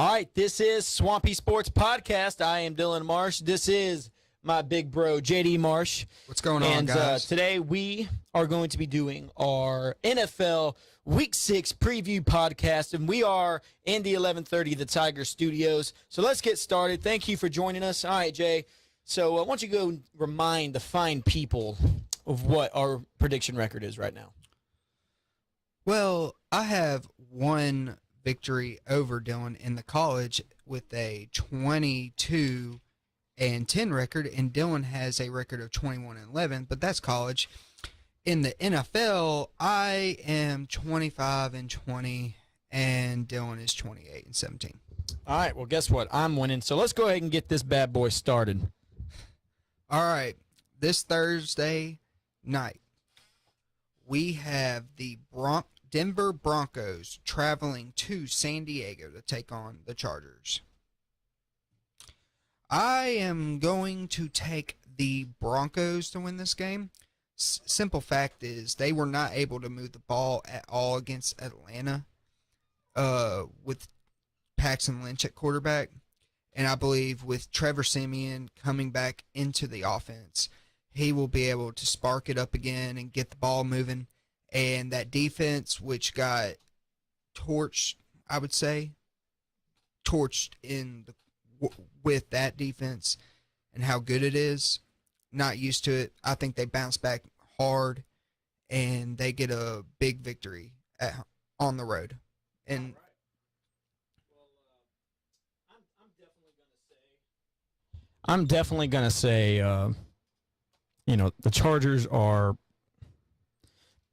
All right, this is Swampy Sports Podcast. I am Dylan Marsh. This is my big bro, JD Marsh. What's going on, guys? And today we are going to be doing our NFL Week 6 preview podcast, and we are in the 1130 The Tiger Studios. So let's get started. Thank you for joining us. All right, Jay. So why don't you go remind the fine people of what our prediction record is right now? Well, I have one victory over Dylan in the college with a 22-10 record, and Dylan has a record of 21-11, but that's college. In the NFL, I am 25-20, and Dylan is 28-17. All right, well, guess what? I'm winning. So let's go ahead and get this bad boy started. All right, this Thursday night, we have the Denver Broncos traveling to San Diego to take on the Chargers. I am going to take the Broncos to win this game. Simple fact is they were not able to move the ball at all against Atlanta with Paxton Lynch at quarterback. And I believe with Trevor Siemian coming back into the offense, he will be able to spark it up again and get the ball moving. And that defense, which got torched, I would say, with that defense and how good it is, not used to it. I think they bounce back hard and they get a big victory on the road. And I'm definitely going to say, the Chargers are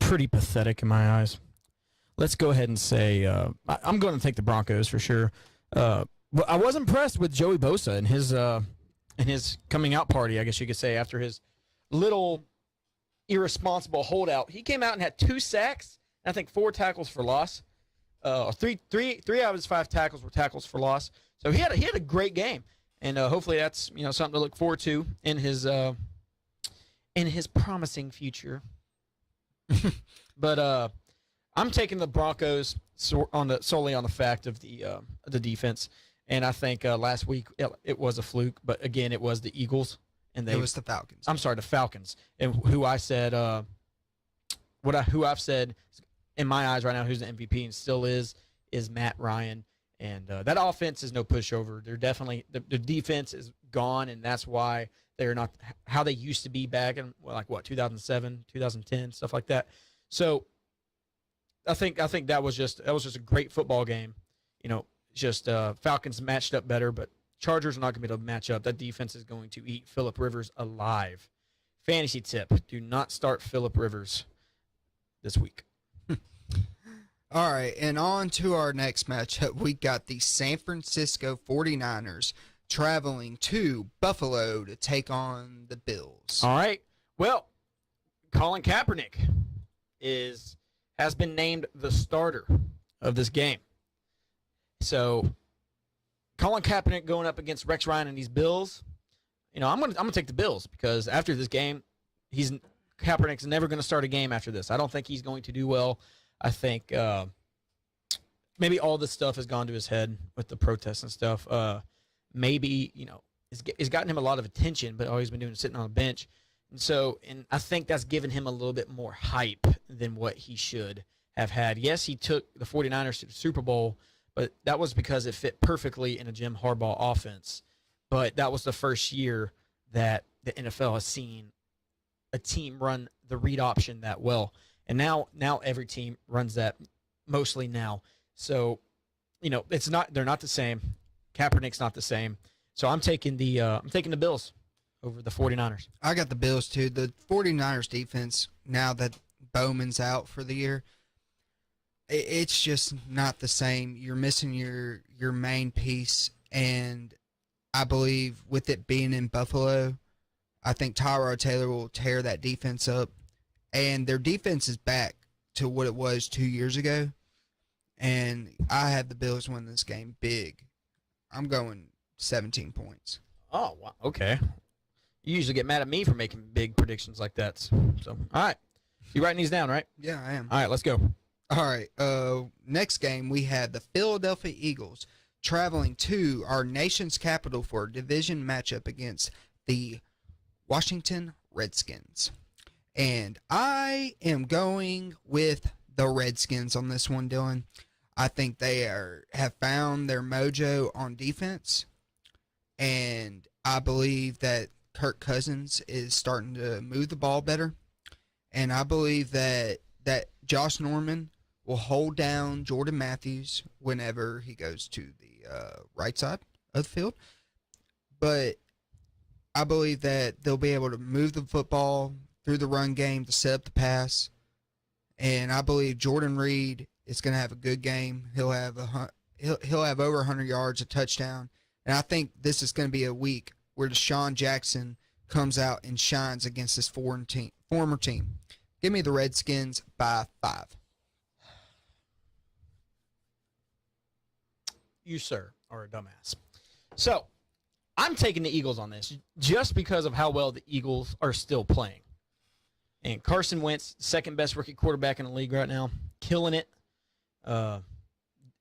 pretty pathetic in my eyes. Let's go ahead and say I'm going to take the Broncos for sure. But I was impressed with Joey Bosa and his coming out party, I guess you could say, after his little irresponsible holdout. He came out and had 2 sacks, and I think 4 tackles for loss. Three out of his 5 tackles were tackles for loss. So he had a great game, and hopefully that's something to look forward to in his promising future. But I'm taking the Broncos solely on the fact of the defense, and I think last week it was a fluke, but again it was the Eagles and it was the Falcons. I'm sorry, the Falcons, and who I've said in my eyes right now, who's the MVP and still is Matt Ryan, and that offense is no pushover. They're definitely the defense is gone, and that's why they're not how they used to be back in 2007, 2010, stuff like that. So I think that was just a great football game. Falcons matched up better, but Chargers are not going to be able to match up. That defense is going to eat Phillip Rivers alive. Fantasy tip: do not start Phillip Rivers this week. All right, and on to our next matchup. We got the San Francisco 49ers traveling to Buffalo to take on the Bills. All right. Well, Colin Kaepernick has been named the starter of this game. So, Colin Kaepernick going up against Rex Ryan and these Bills. I'm gonna take the Bills because after this game, Kaepernick's never going to start a game after this. I don't think he's going to do well. I think maybe all this stuff has gone to his head with the protests and stuff. Maybe, it's gotten him a lot of attention, but all he's been doing is sitting on a bench. And I think that's given him a little bit more hype than what he should have had. Yes, he took the 49ers to the Super Bowl, but that was because it fit perfectly in a Jim Harbaugh offense. But that was the first year that the NFL has seen a team run the read option that well. And now every team runs that mostly now. So, they're not the same. Kaepernick's not the same. So I'm taking the Bills over the 49ers. I got the Bills too. The 49ers defense, now that Bowman's out for the year, it's just not the same. You're missing your main piece, and I believe with it being in Buffalo, I think Tyrod Taylor will tear that defense up. And their defense is back to what it was 2 years ago. And I have the Bills win this game big. I'm going 17 points. Oh, wow. Okay. You usually get mad at me for making big predictions like that. So, all right. You writing these down, right? Yeah, I am. All right, let's go. All right. Next game, we have the Philadelphia Eagles traveling to our nation's capital for a division matchup against the Washington Redskins. And I am going with the Redskins on this one, Dylan. I think they have found their mojo on defense, and I believe that Kirk Cousins is starting to move the ball better, and I believe that Josh Norman will hold down Jordan Matthews whenever he goes to the right side of the field. But I believe that they'll be able to move the football through the run game to set up the pass, and I believe Jordan Reed is going to have a good game. He'll have over 100 yards, a touchdown, and I think this is going to be a week where Deshaun Jackson comes out and shines against this former team. Give me the Redskins by 5. You, sir, are a dumbass. So, I'm taking the Eagles on this just because of how well the Eagles are still playing. And Carson Wentz, second best rookie quarterback in the league right now, killing it.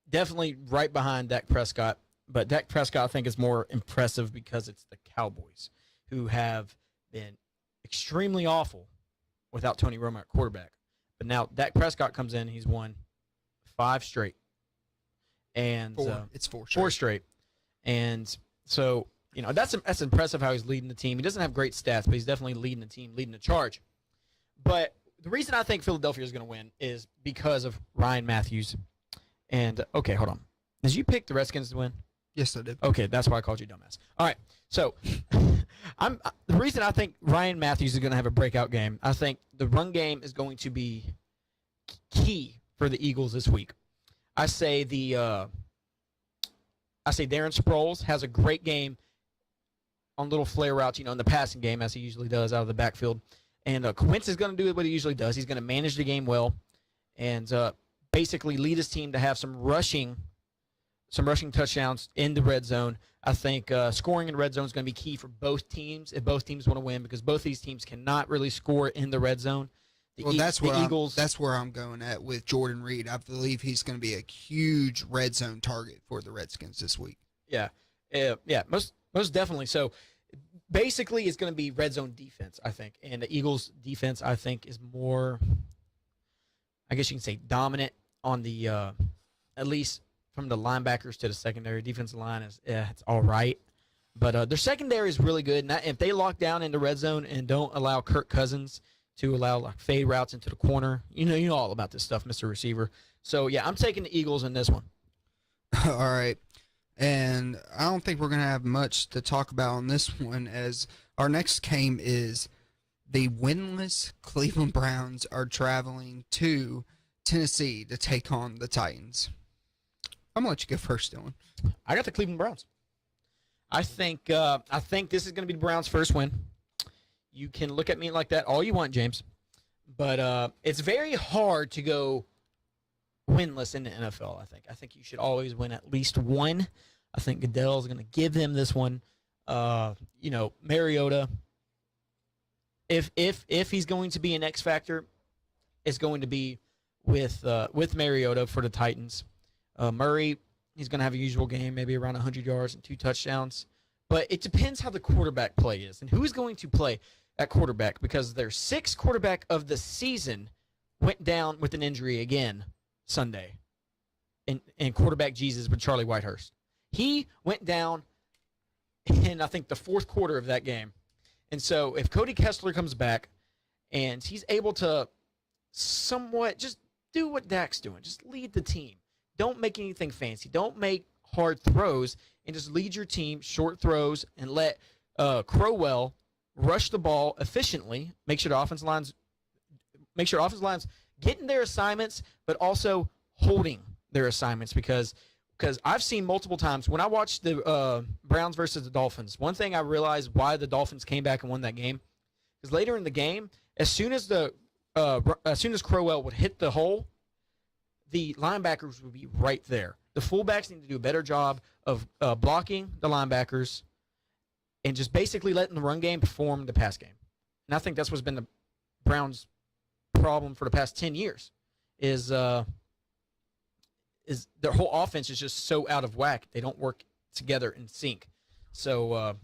Definitely right behind Dak Prescott. But Dak Prescott, I think, is more impressive because it's the Cowboys, who have been extremely awful without Tony Romo at quarterback. But now Dak Prescott comes in. He's won 5 straight. And It's 4 straight. 4 straight. And so, that's impressive how he's leading the team. He doesn't have great stats, but he's definitely leading the team, leading the charge. But the reason I think Philadelphia is going to win is because of Ryan Matthews. And, okay, hold on. Did you pick the Redskins to win? Yes, I did. Okay, that's why I called you dumbass. All right, so the reason I think Ryan Matthews is going to have a breakout game, I think the run game is going to be key for the Eagles this week. I say Darren Sproles has a great game on little flare routes, in the passing game, as he usually does out of the backfield. And Quince is going to do what he usually does. He's going to manage the game well and basically lead his team to have some rushing touchdowns in the red zone. I think scoring in red zone is going to be key for both teams if both teams want to win, because both these teams cannot really score in the red zone. That's where I'm going at with Jordan Reed. I believe he's going to be a huge red zone target for the Redskins this week. Yeah, most definitely. So basically, it's going to be red zone defense, I think, and the Eagles' defense, I think, is more, I guess you can say, dominant on the at least from the linebackers to the secondary. Defensive line is it's all right, but their secondary is really good. And if they lock down in the red zone and don't allow Kirk Cousins to allow fade routes into the corner, you know all about this stuff, Mr. Receiver. So yeah, I'm taking the Eagles in this one. All right. And I don't think we're going to have much to talk about on this one, as our next game is the winless Cleveland Browns are traveling to Tennessee to take on the Titans. I'm going to let you go first, Dylan. I got the Cleveland Browns. I think this is going to be the Browns' first win. You can look at me like that all you want, James, but it's very hard to go winless in the NFL. I think you should always win at least one. I think Goodell is going to give them this one. Mariota, if he's going to be an X factor, it's going to be with Mariota for the Titans. Murray, he's going to have a usual game, maybe around 100 yards and 2 touchdowns. But it depends how the quarterback play is and who's going to play at quarterback, because their 6th quarterback of the season went down with an injury again Sunday. And quarterback Jesus with Charlie Whitehurst. He went down in, I think, the 4th quarter of that game. And so if Cody Kessler comes back and he's able to somewhat just do what Dak's doing, just lead the team. Don't make anything fancy. Don't make hard throws, and just lead your team, short throws, and let Crowell rush the ball efficiently. Make sure offensive lines getting their assignments, but also holding their assignments, because I've seen multiple times when I watched the Browns versus the Dolphins, one thing I realized why the Dolphins came back and won that game is later in the game, as soon as Crowell would hit the hole, the linebackers would be right there. The fullbacks need to do a better job of blocking the linebackers and just basically letting the run game perform the pass game. And I think that's what's been the Browns' problem for the past 10 years is is their whole offense is just so out of whack. They don't work together in sync. So,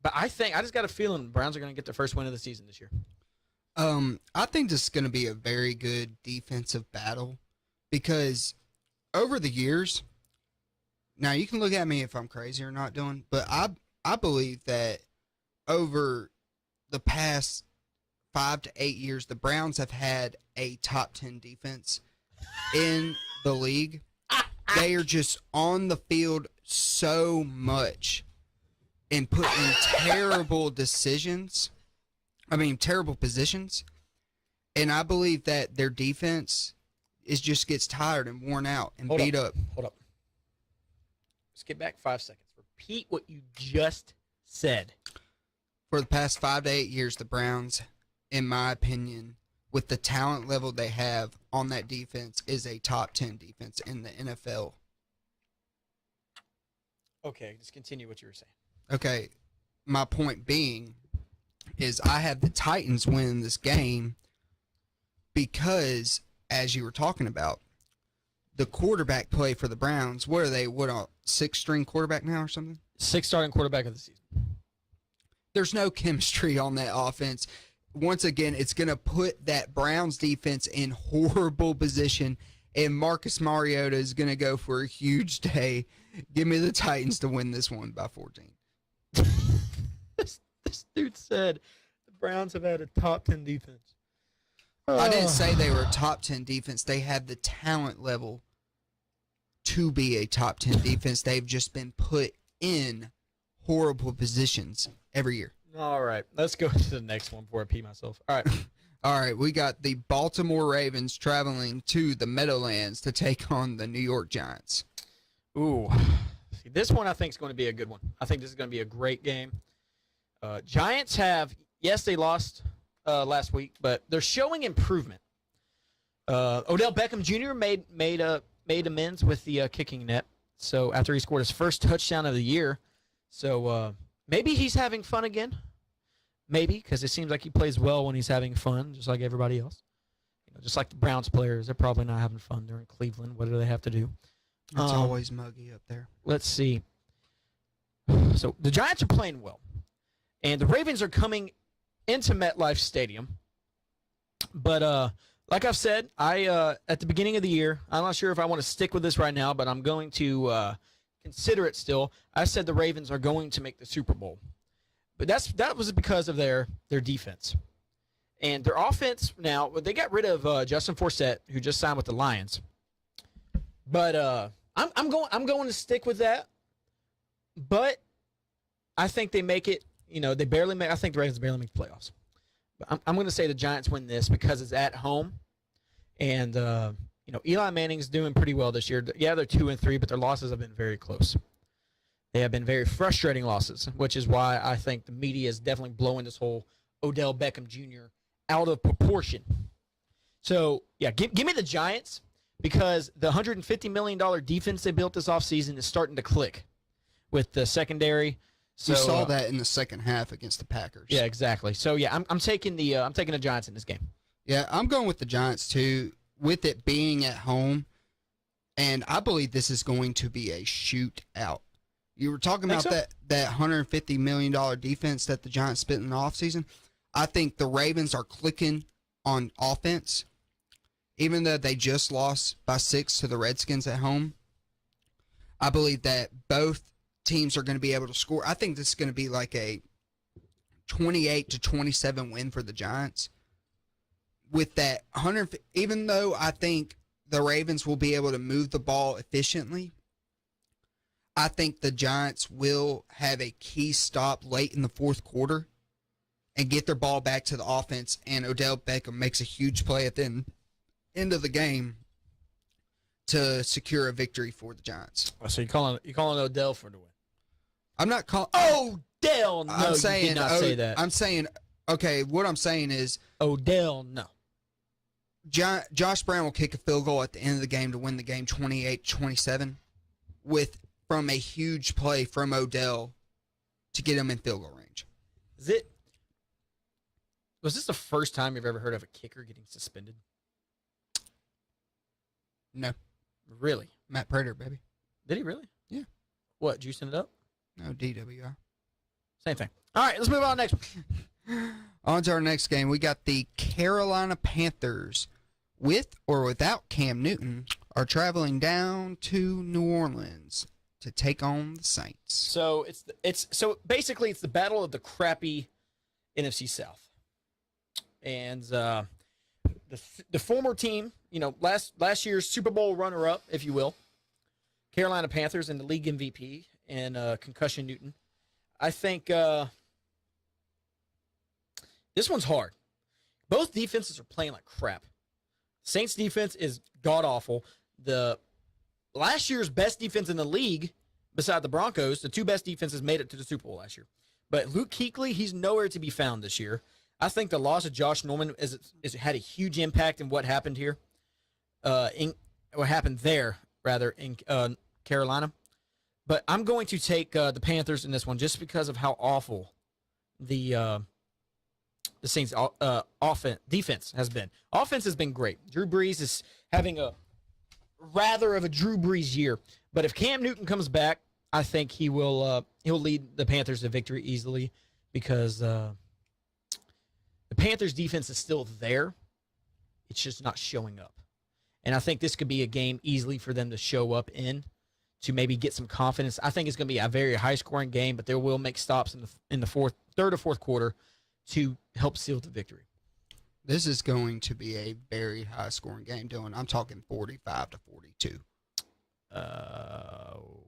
but I just got a feeling the Browns are going to get their first win of the season this year. I think this is going to be a very good defensive battle because over the years, now you can look at me if I'm crazy or not doing, but I believe that over the past 5 to 8 years, the Browns have had a top 10 defense in the league. They are just on the field so much and put in terrible positions. And I believe that their defense just gets tired and worn out and beat up. Hold up. Skip back 5 seconds. Repeat what you just said. For the past 5 to 8 years, the Browns, in my opinion, with the talent level they have on that defense, is a top 10 defense in the NFL. Okay, just continue what you were saying. Okay, my point being is I have the Titans win this game because, as you were talking about, the quarterback play for the Browns, what are they, a 6-string quarterback now or something? 6th starting quarterback of the season. There's no chemistry on that offense. Once again, it's going to put that Browns defense in horrible position, and Marcus Mariota is going to go for a huge day. Give me the Titans to win this one by 14. This dude said the Browns have had a top 10 defense. I didn't say they were a top 10 defense. They have the talent level to be a top 10 defense. They've just been put in horrible positions every year. All right, let's go to the next one before I pee myself. All right. All right, we got the Baltimore Ravens traveling to the Meadowlands to take on the New York Giants. Ooh. See, this one I think is going to be a good one. I think this is going to be a great game. Giants yes, they lost last week, but they're showing improvement. Odell Beckham Jr. made amends with the kicking net. So after he scored his first touchdown of the year, so maybe he's having fun again. Maybe, because it seems like he plays well when he's having fun, just like everybody else. Just like the Browns players, they're probably not having fun. They're in Cleveland. What do they have to do? It's always muggy up there. Let's see. So the Giants are playing well, and the Ravens are coming into MetLife Stadium. But like I've said, at the beginning of the year, I'm not sure if I want to stick with this right now, but I'm going to consider it still. I said the Ravens are going to make the Super Bowl. But that was because of their defense. And their offense now, they got rid of Justin Forsett, who just signed with the Lions. But I'm going to stick with that. But I think they make it, they barely make, I think the Ravens barely make the playoffs. But I'm going to say the Giants win this because it's at home. And Eli Manning's doing pretty well this year. Yeah, they're 2-3, but their losses have been very close. They have been very frustrating losses, which is why I think the media is definitely blowing this whole Odell Beckham Jr. out of proportion. So, yeah, give me the Giants because the $150 million defense they built this offseason is starting to click with the secondary. So, you saw that in the second half against the Packers. Yeah, exactly. So, yeah, I'm taking the Giants in this game. Yeah, I'm going with the Giants, too, with it being at home. And I believe this is going to be a shootout. You were talking about that $150 million defense that the Giants spent in the offseason. I think the Ravens are clicking on offense, even though they just lost by 6 to the Redskins at home. I believe that both teams are going to be able to score. I think this is going to be like a 28-27 win for the Giants. With that 100, even though I think the Ravens will be able to move the ball efficiently, I think the Giants will have a key stop late in the fourth quarter and get their ball back to the offense, and Odell Beckham makes a huge play at the end of the game to secure a victory for the Giants. So you're calling Odell for the win? I'm not calling Odell. No, I'm saying, you did not say that. I'm saying, okay, what I'm saying is Odell, no. Josh Brown will kick a field goal at the end of the game to win the game 28-27 from a huge play from Odell to get him in field goal range. Was this the first time you've ever heard of a kicker getting suspended? No. Really? Matt Prater, baby. Did he really? Yeah. What, juicing it up? No, DWI. Same thing. All right, let's move on next. On to our next game. We got the Carolina Panthers, with or without Cam Newton, are traveling down to New Orleans to take on the Saints. So so basically it's the battle of the crappy NFC South, and the former team, last year's Super Bowl runner-up, if you will, Carolina Panthers, and the league MVP and concussion Newton. I think this one's hard. Both defenses are playing like crap. Saints defense is god-awful. The last year's best defense in the league, beside the Broncos, the two best defenses made it to the Super Bowl last year. But Luke Kuechly, he's nowhere to be found this year. I think the loss of Josh Norman is had a huge impact in what happened here. What happened there, rather, in Carolina. But I'm going to take the Panthers in this one just because of how awful the Saints defense has been. Offense has been great. Drew Brees is having a rather of a Drew Brees year. But if Cam Newton comes back, I think he'll lead the Panthers to victory easily because the Panthers defense is still there. It's just not showing up. And I think this could be a game easily for them to show up in to maybe get some confidence. I think it's going to be a very high-scoring game, but they will make stops in the third or fourth quarter to help seal the victory. This is going to be a very high-scoring game, Dylan. I'm talking 45-42.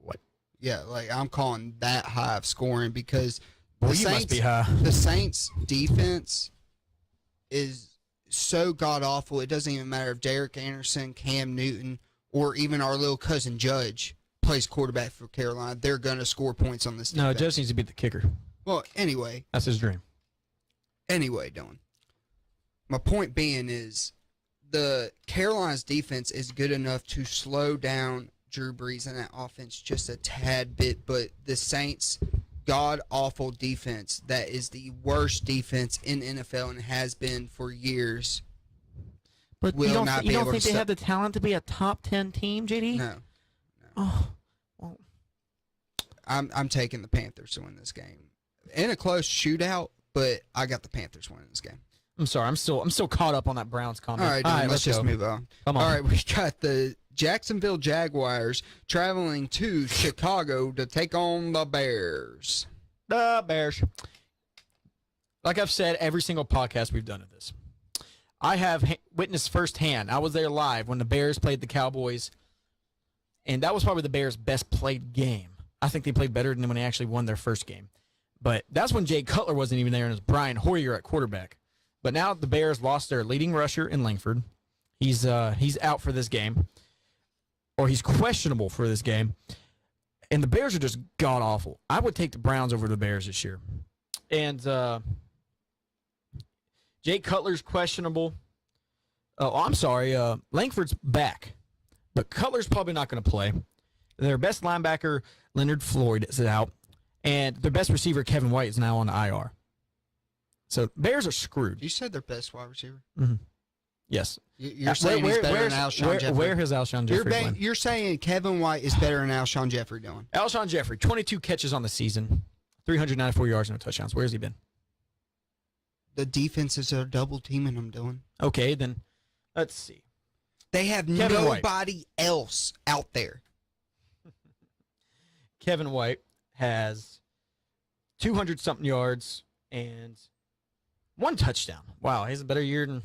What? Yeah, I'm calling that high of scoring because Well, you must be high. The Saints' defense is so god-awful. It doesn't even matter if Derek Anderson, Cam Newton, or even our little cousin Judge plays quarterback for Carolina. They're going to score points on this defense. No, Judge needs to beat the kicker. Well, anyway. That's his dream. Anyway, Dylan. My point being is the Carolina's defense is good enough to slow down Drew Brees and that offense just a tad bit, but the Saints' god-awful defense, that is the worst defense in NFL and has been for years, But will you don't, not you be don't able think to they stop. have the talent to be a top 10 team, JD? No. Oh, well, I'm taking the Panthers to win this game. In a close shootout, but I got the Panthers winning this game. I'm sorry. I'm still caught up on that Browns comment. All right, Dylan, let's just move on. Come on. All right, we got the Jacksonville Jaguars traveling to Chicago to take on the Bears. The Bears. Like I've said, every single podcast we've done of this, I have witnessed firsthand. I was there live when the Bears played the Cowboys, and that was probably the Bears' best played game. I think they played better than when they actually won their first game. But that's when Jay Cutler wasn't even there, and it was Brian Hoyer at quarterback. But now the Bears lost their leading rusher in Langford. He's out for this game, or he's questionable for this game. And the Bears are just god-awful. I would take the Browns over the Bears this year. And Jay Cutler's questionable. Oh, I'm sorry. Langford's back. But Cutler's probably not going to play. Their best linebacker, Leonard Floyd, is out. And their best receiver, Kevin White, is now on the IR. So Bears are screwed. You said their best wide receiver? Mm-hmm. Yes. You're saying he's better than Alshon Jeffrey? Where has Alshon Jeffrey played? You're saying Kevin White is better than Alshon Jeffrey, Dylan? Alshon Jeffrey, 22 catches on the season, 394 yards, no touchdowns. Where has he been? The defenses are double teaming him, Dylan. Okay, then let's see. They have Kevin White. nobody else out there. Kevin White has 200-something yards and one touchdown. Wow, he has a better year than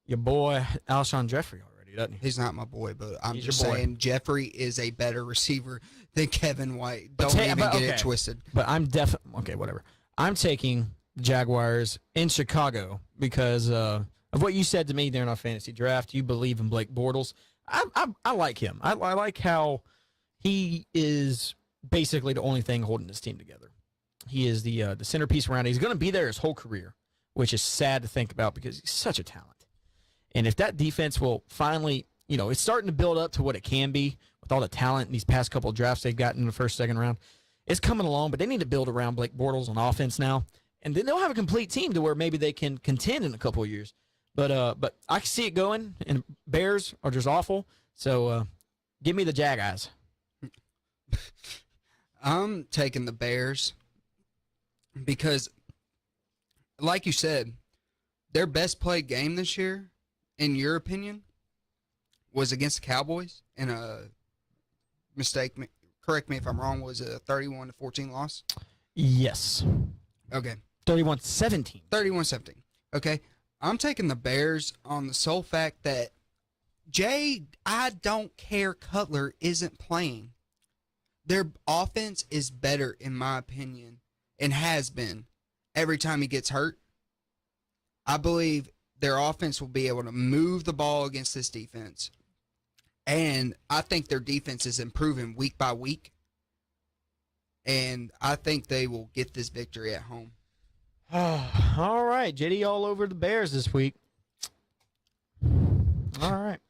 your boy Alshon Jeffrey already, doesn't he? He's not my boy, but I'm He's just your boy. saying Jeffrey is a better receiver than Kevin White. But Don't even get it twisted. But I'm definitely okay. Whatever. I'm taking the Jaguars in Chicago because of what you said to me during our fantasy draft. You believe in Blake Bortles. I like him. I like how he is basically the only thing holding this team together. He is the centerpiece around it. He's going to be there his whole career, which is sad to think about because he's such a talent. And if that defense will finally, it's starting to build up to what it can be with all the talent in these past couple of drafts they've gotten in the first, second round. It's coming along, but they need to build around Blake Bortles on offense now. And then they'll have a complete team to where maybe they can contend in a couple of years. But I can see it going, and Bears are just awful. So Give me the Jaguars. I'm taking the Bears because, like you said, their best played game this year, in your opinion, was against the Cowboys in a correct me if I'm wrong, was a 31-14 loss? Yes. Okay. 31-17. 31-17. Okay. I'm taking the Bears on the sole fact that I don't care Cutler isn't playing. Their offense is better, in my opinion, and has been every time he gets hurt. I believe their offense will be able to move the ball against this defense. And I think their defense is improving week by week. And I think they will get this victory at home. All right. JD all over the Bears this week. All right.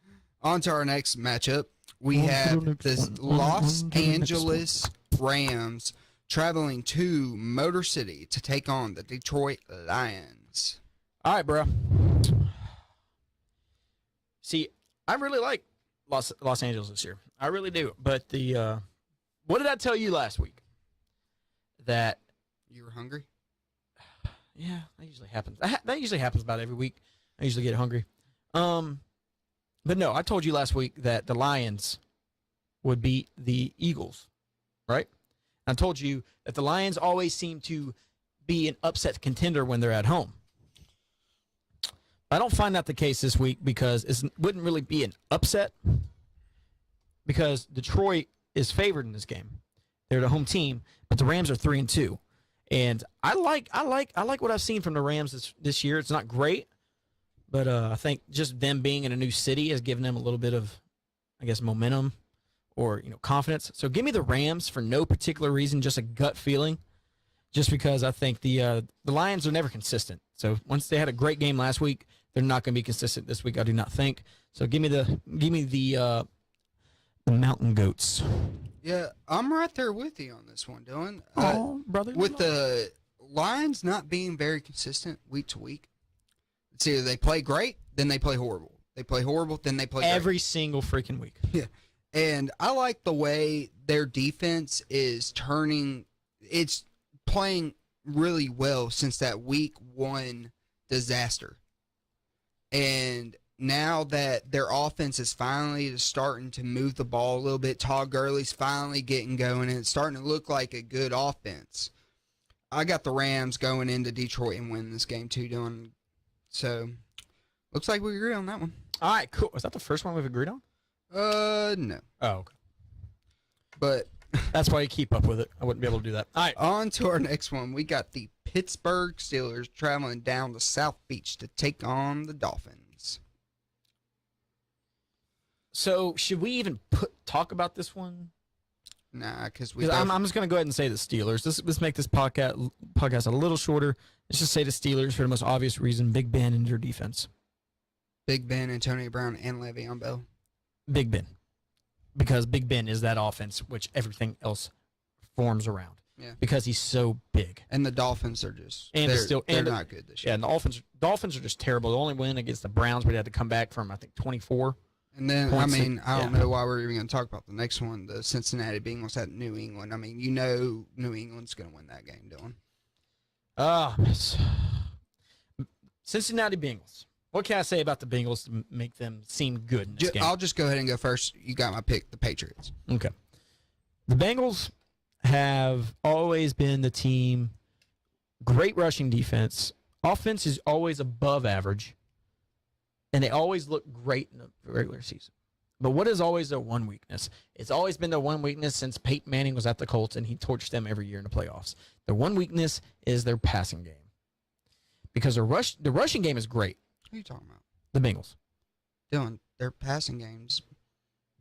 On to our next matchup. We have the Los Angeles Rams traveling to Motor City to take on the Detroit Lions. All right, bro. See, I really like Los Angeles this year. I really do. But what did I tell you last week? That You were hungry? yeah, that usually happens. That usually happens about every week. I usually get hungry. But no, I told you last week that the Lions would beat the Eagles, right? I told you that the Lions always seem to be an upset contender when they're at home. I don't find that the case this week because it wouldn't really be an upset because Detroit is favored in this game. They're the home team, but the Rams are 3-2. And I like what I've seen from the Rams this year. It's not great. But I think just them being in a new city has given them a little bit of, I guess, momentum or confidence. So give me the Rams for no particular reason, just a gut feeling. Just because I think the Lions are never consistent. So once they had a great game last week, they're not going to be consistent this week. I do not think. So give me the Mountain Goats. Yeah, I'm right there with you on this one, Dylan. Brother. With the Lions not being very consistent week to week. It's either they play great, then they play horrible. They play horrible, then they play great. Every single freaking week. Yeah. And I like the way their defense is turning. It's playing really well since that week 1 disaster. And now that their offense is finally starting to move the ball a little bit, Todd Gurley's finally getting going, and it's starting to look like a good offense. I got the Rams going into Detroit and winning this game too, Dylan. So, looks like we agree on that one. All right, cool. Is that the first one we've agreed on? No. Oh, okay. But that's why you keep up with it. I wouldn't be able to do that. All right. On to our next one. We got the Pittsburgh Steelers traveling down to South Beach to take on the Dolphins. So, should we even talk about this one? Nah, because I'm just going to go ahead and say the Steelers. Let's make this podcast a little shorter. Let's just say the Steelers for the most obvious reason. Big Ben and your defense. Big Ben, Antonio Brown, and Le'Veon Bell. Big Ben. Because Big Ben is that offense which everything else forms around. Yeah. Because he's so big. And the Dolphins are just they're not good this year. Yeah, and the Dolphins are just terrible. The only win against the Browns, we had to come back from I think 24. And then, points. I don't know why we're even going to talk about the next one, the Cincinnati Bengals at New England. I mean, New England's going to win that game, Dylan. Cincinnati Bengals. What can I say about the Bengals to make them seem good in this game? I'll just go ahead and go first. You got my pick, the Patriots. Okay. The Bengals have always been the team, great rushing defense. Offense is always above average. And they always look great in the regular season. But what is always their one weakness? It's always been their one weakness since Peyton Manning was at the Colts and he torched them every year in the playoffs. Their one weakness is their passing game. Because the rushing game is great. Who are you talking about? The Bengals. Dylan, their passing game's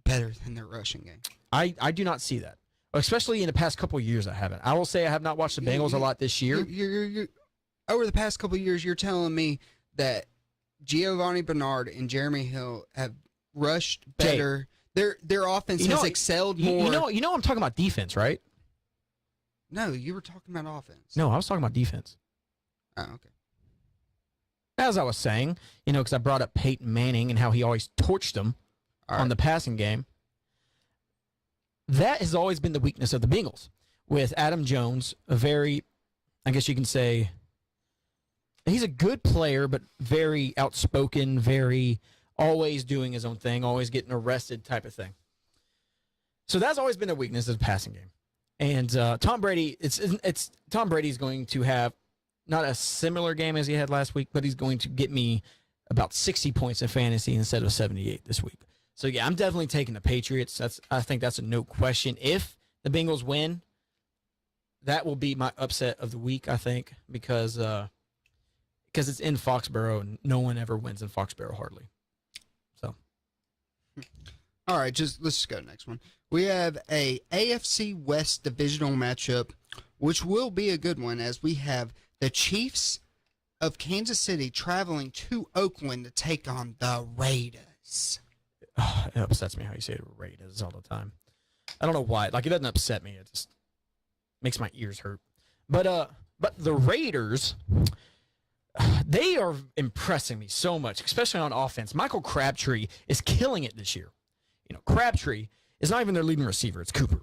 better than their rushing game. I do not see that. Especially in the past couple of years I haven't. I will say I have not watched the Bengals a lot this year. You're over the past couple of years, you're telling me that Giovanni Bernard and Jeremy Hill have rushed better. Their offense has excelled more. You know I'm talking about defense, right? No, you were talking about offense. No, I was talking about defense. Oh, okay. As I was saying, because I brought up Peyton Manning and how he always torched them on the passing game. that has always been the weakness of the Bengals. With Adam Jones, a very, I guess you can say, he's a good player, but very outspoken, very always doing his own thing, always getting arrested type of thing. So that's always been a weakness of the passing game. And Tom Brady, it's Tom Brady's going to have not a similar game as he had last week, but he's going to get me about 60 points in fantasy instead of 78 this week. So yeah, I'm definitely taking the Patriots. I think that's a no question. If the Bengals win, that will be my upset of the week, I think, because it's in Foxborough and no one ever wins in Foxborough hardly. So, all right, let's just go to the next one. We have a AFC West divisional matchup, which will be a good one, as we have the Chiefs of Kansas City traveling to Oakland to take on the Raiders. It upsets me how you say Raiders all the time. I don't know why. Like, it doesn't upset me. It just makes my ears hurt. But the Raiders, they are impressing me so much, especially on offense. Michael Crabtree is killing it this year. You know, Crabtree is not even their leading receiver. It's Cooper.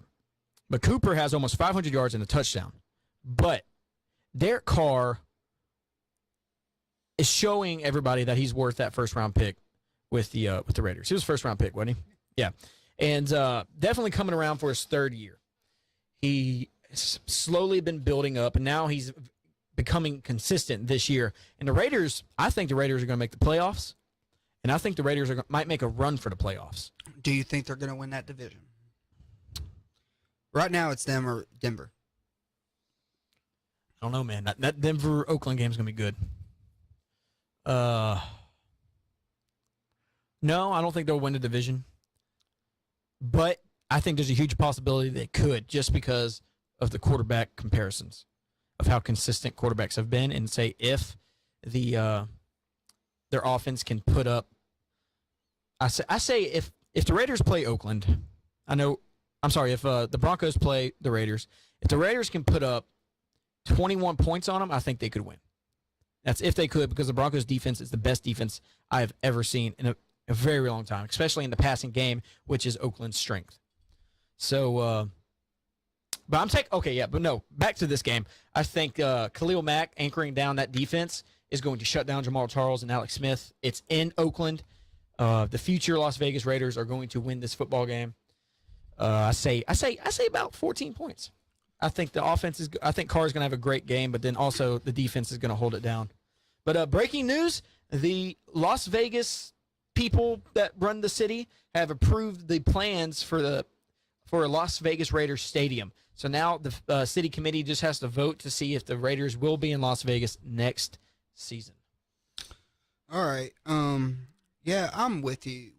But Cooper has almost 500 yards and a touchdown. But Derek Carr is showing everybody that he's worth that first-round pick with the Raiders. He was a first-round pick, wasn't he? Yeah. And definitely coming around for his third year. He has slowly been building up, and now he's becoming consistent this year. And the Raiders, I think the Raiders are going to make the playoffs, and I think the Raiders might make a run for the playoffs. Do you think they're going to win that division? Right now, it's them or Denver. I don't know, man. That Denver-Oakland game is going to be good. No, I don't think they'll win the division. But I think there's a huge possibility they could, just because of the quarterback comparisons, of how consistent quarterbacks have been, and say if their offense can put up. I say if the Raiders play Oakland, if the Broncos play the Raiders, if the Raiders can put up 21 points on them, I think they could win. That's if they could, because the Broncos defense is the best defense I have ever seen in a very long time, especially in the passing game, which is Oakland's strength. So, back to this game. I think Khalil Mack anchoring down that defense is going to shut down Jamal Charles and Alex Smith. It's in Oakland. The future Las Vegas Raiders are going to win this football game. I say about 14 points. I think the offense I think Carr is going to have a great game, but then also the defense is going to hold it down. But breaking news: the Las Vegas people that run the city have approved the plans for a Las Vegas Raiders stadium. So now the city committee just has to vote to see if the Raiders will be in Las Vegas next season. All right. Yeah, I'm with you.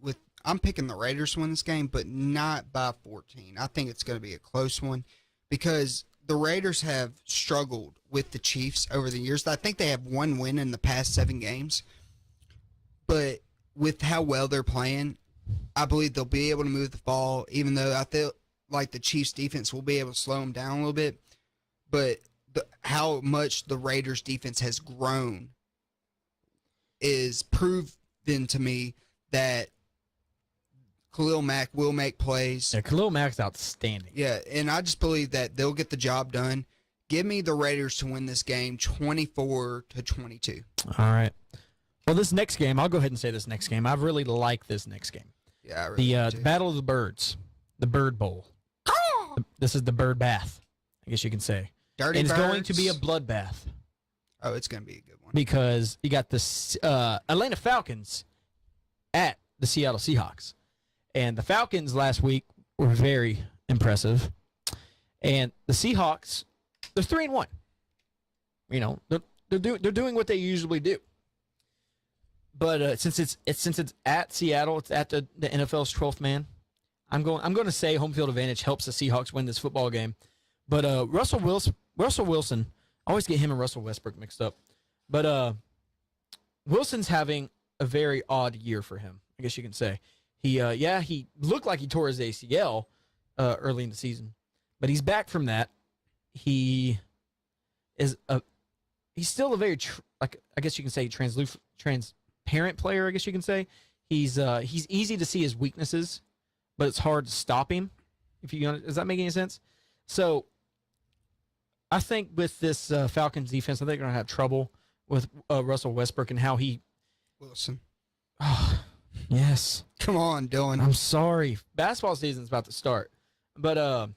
I'm picking the Raiders to win this game, but not by 14. I think it's going to be a close one, because the Raiders have struggled with the Chiefs over the years. I think they have one win in the past 7 games. But with how well they're playing, I believe they'll be able to move the ball, even though I feel like the Chiefs' defense will be able to slow them down a little bit. But how much the Raiders' defense has grown is proven to me that Khalil Mack will make plays. Yeah, Khalil Mack's outstanding. Yeah, and I just believe that they'll get the job done. Give me the Raiders to win this game 24-22. All right. Well, this next game, I'll go ahead and say this next game. I really like this next game. Yeah, I really do The Battle of the Birds, the Bird Bowl. This is the Bird Bath, I guess you can say. Dirty and it's Birds. going to be a bloodbath. Oh, it's going to be a good one. Because you got the Atlanta Falcons at the Seattle Seahawks. And the Falcons last week were very impressive. And the Seahawks, they're 3-1. You know, they're doing what they usually do. But since it's at Seattle, it's at the NFL's 12th man. I'm going to say home field advantage helps the Seahawks win this football game. But Russell Wilson, I always get him and Russell Westbrook mixed up. But Wilson's having a very odd year for him, I guess you can say. He looked like he tore his ACL early in the season, but he's back from that. He's still a very I guess you can say transparent player. I guess you can say he's easy to see his weaknesses, but it's hard to stop him. Does that make any sense? So I think with this Falcons defense, I think they're going to have trouble with Russell Westbrook and how he. Wilson. Oh, yes. Come on, Dylan. I'm sorry. Basketball season's about to start. But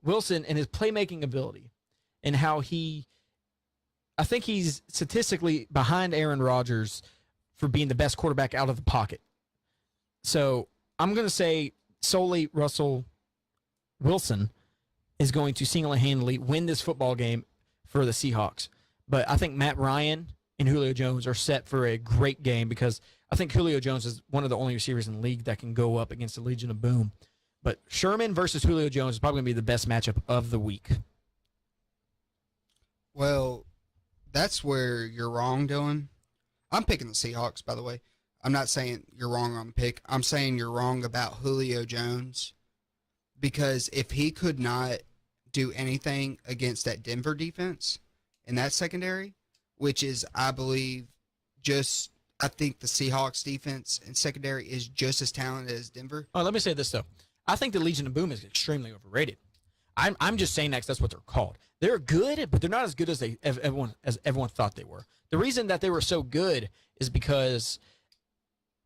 Wilson and his playmaking ability and how I think he's statistically behind Aaron Rodgers for being the best quarterback out of the pocket. So I'm going to say solely Russell Wilson is going to single-handedly win this football game for the Seahawks. But I think Matt Ryan and Julio Jones are set for a great game because I think Julio Jones is one of the only receivers in the league that can go up against the Legion of Boom. But Sherman versus Julio Jones is probably going to be the best matchup of the week. Well, that's where you're wrong, Dylan. I'm picking the Seahawks, by the way. I'm not saying you're wrong on the pick. I'm saying you're wrong about Julio Jones because if he could not do anything against that Denver defense in that secondary, which is, I believe, I think the Seahawks defense and secondary is just as talented as Denver. Oh, let me say this, though. I think the Legion of Boom is extremely overrated. I'm just saying that 'cause that's what they're called. They're good, but they're not as good as everyone thought they were. The reason that they were so good is because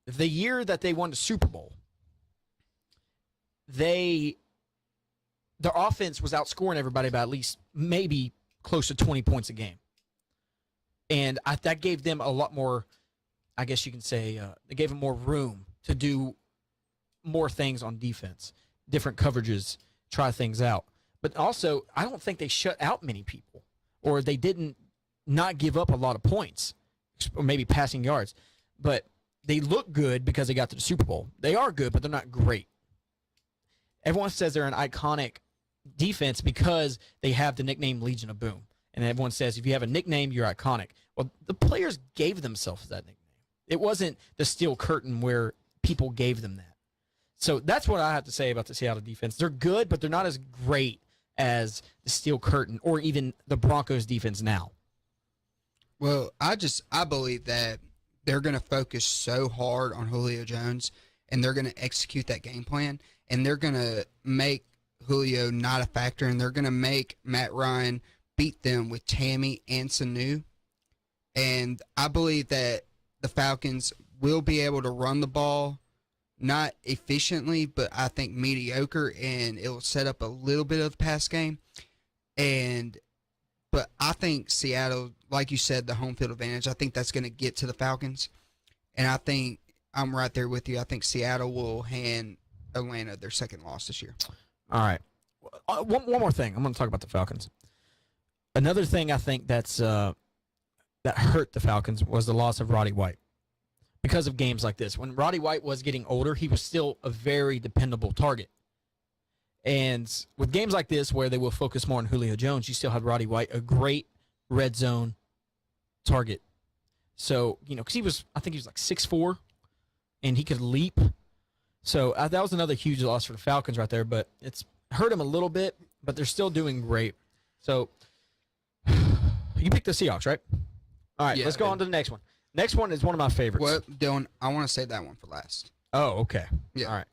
the year that they won the Super Bowl, their offense was outscoring everybody by at least maybe close to 20 points a game. And that gave them a lot more, I guess you can say, it gave them more room to do more things on defense, different coverages, try things out. But also, I don't think they shut out many people, or they didn't not give up a lot of points, or maybe passing yards. But they look good because they got to the Super Bowl. They are good, but they're not great. Everyone says they're an iconic defense because they have the nickname Legion of Boom. And everyone says if you have a nickname, you're iconic. Well, the players gave themselves that nickname. It wasn't the steel curtain where people gave them that. So that's what I have to say about the Seattle defense. They're good, but they're not as great as the steel curtain or even the Broncos defense now. Well, I believe that they're going to focus so hard on Julio Jones and they're going to execute that game plan and they're going to make Julio not a factor and they're going to make Matt Ryan beat them with Tammy and Sanu. And I believe that the Falcons will be able to run the ball, not efficiently, but I think mediocre, and it will set up a little bit of the pass game. But I think Seattle, like you said, the home field advantage, I think that's going to get to the Falcons. And I think I'm right there with you. I think Seattle will hand Atlanta their second loss this year. All right. One more thing. I'm going to talk about the Falcons. Another thing I think that hurt the Falcons was the loss of Roddy White because of games like this. When Roddy White was getting older, he was still a very dependable target. And with games like this where they will focus more on Julio Jones, you still had Roddy White, a great red zone target. So, because I think he was like 6'4", and he could leap. So that was another huge loss for the Falcons right there, but it's hurt him a little bit, but they're still doing great. So you picked the Seahawks, right? All right, let's go on to the next one. Next one is one of my favorites. Well, Dylan, I want to save that one for last. Oh, okay. Yeah. All right.